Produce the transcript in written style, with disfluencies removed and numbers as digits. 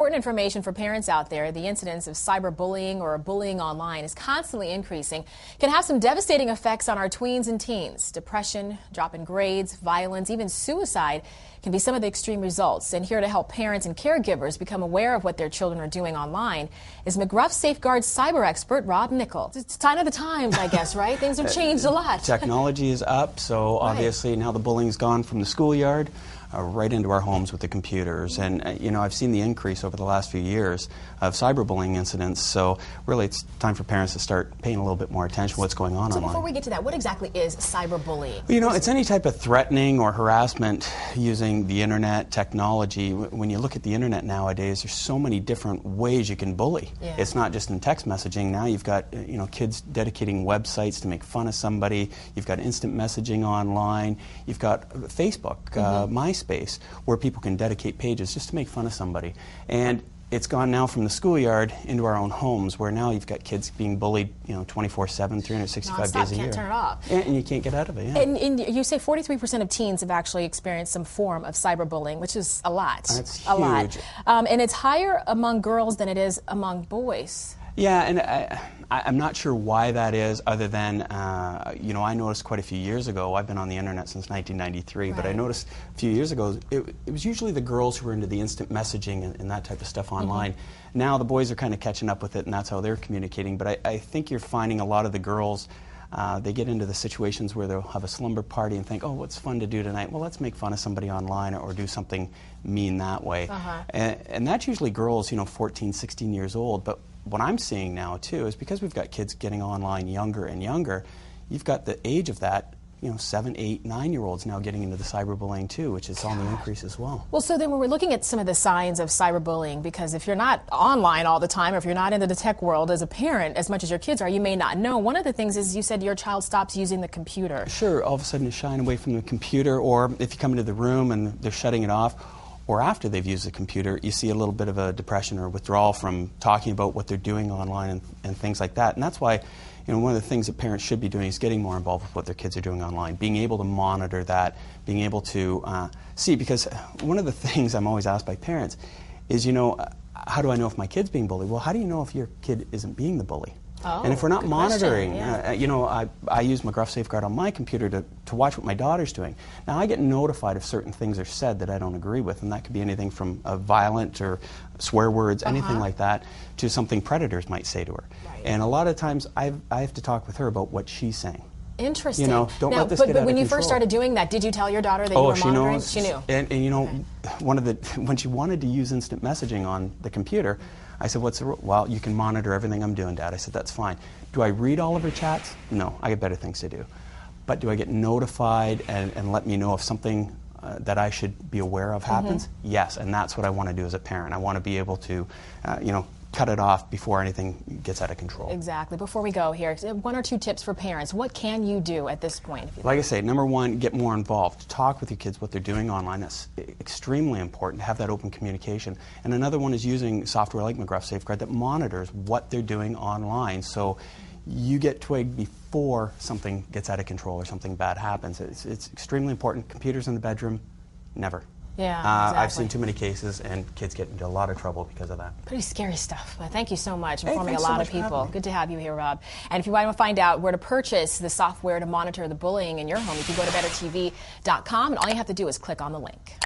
Important information for parents out there. The incidence of cyberbullying or bullying online is constantly increasing. It can have some devastating effects on our tweens and teens. Depression, drop in grades, violence, even suicide can be some of the extreme results. And here to help parents and caregivers become aware of what their children are doing online is McGruff Safeguard's cyber expert, Rob Nichols. It's a sign of the times, I guess, right? Things have changed a lot. Technology is up, so obviously now the bullying's gone from the schoolyard right into our homes with the computers. And, you know, I've seen the increase over the last few years of cyberbullying incidents, so really it's time for parents to start paying a little bit more attention to what's going on online. So before we get to that, what exactly is cyberbullying? Well, you know, it's any type of threatening or harassment using the internet, technology. When you look at the internet nowadays, there's so many different ways you can bully. Yeah. It's not just in text messaging. Now you've got, you know, kids dedicating websites to make fun of somebody. You've got instant messaging online. You've got Facebook, MySpace, where people can dedicate pages just to make fun of somebody. And it's gone now from the schoolyard into our own homes, where now you've got kids being bullied, you know, 24/7, 365 days a year. Can't turn it off. And you can't get out of it. Yeah. And you say 43% of teens have actually experienced some form of cyberbullying, which is a lot. That's huge. A lot. And it's higher among girls than it is among boys. Yeah, and I'm not sure why that is, other than, you know, I noticed quite a few years ago, I've been on the internet since 1993, but I noticed a few years ago, it was usually the girls who were into the instant messaging and that type of stuff online. Now the boys are kind of catching up with it, and that's how they're communicating. But I think you're finding a lot of the girls, they get into the situations where they'll have a slumber party and think, oh, what's fun to do tonight? Well, let's make fun of somebody online or do something mean that way. And that's usually girls, you know, 14, 16 years old. But what I'm seeing now, too, is because we've got kids getting online younger and younger, you've got the age of that, you know, 7, 8, 9-year-olds now getting into the cyberbullying, too, which is on the increase as well. Well, so then when we're looking at some of the signs of cyberbullying, because if you're not online all the time, or if you're not into the tech world as a parent as much as your kids are, you may not know. One of the things is you said your child stops using the computer. Sure, all of a sudden it's shying away from the computer, or if you come into the room and they're shutting it off, or after they've used the computer, you see a little bit of a depression or withdrawal from talking about what they're doing online and things like that. And that's why, you know, one of the things that parents should be doing is getting more involved with what their kids are doing online, being able to monitor that, being able to see. Because one of the things I'm always asked by parents is, you know, how do I know if my kid's being bullied? Well, how do you know if your kid isn't being the bully? And if we're not monitoring, you know, I use McGruff Safeguard on my computer to watch what my daughter's doing. Now, I get notified if certain things are said that I don't agree with, and that could be anything from violent or swear words, anything like that, to something predators might say to her. And a lot of times, I have to talk with her about what she's saying. Interesting. You know, don't let this get out of control. But when you first started doing that, did you tell your daughter that you were monitoring? Knows. She knew. And you know, when she wanted to use instant messaging on the computer, I said, what's the rule? Well, you can monitor everything I'm doing, Dad. I said, that's fine. Do I read all of her chats? No, I got better things to do. But do I get notified and let me know if something that I should be aware of happens? Yes, and that's what I want to do as a parent. I want to be able to, you know, cut it off before anything gets out of control. Exactly. Before we go here, 1 or 2 tips for parents. What can you do at this point? Like I say, number one, get more involved. Talk with your kids what they're doing online. That's extremely important to have that open communication. And another one is using software like McGruff Safeguard that monitors what they're doing online, so you get twigged before something gets out of control or something bad happens. It's extremely important. Computers in the bedroom, never. Yeah, exactly. I've seen too many cases, and kids get into a lot of trouble because of that. Pretty scary stuff. But thank you so much for informing a lot of people. Good to have you here, Rob. And if you want to find out where to purchase the software to monitor the bullying in your home, you can go to bettertv.com, and all you have to do is click on the link.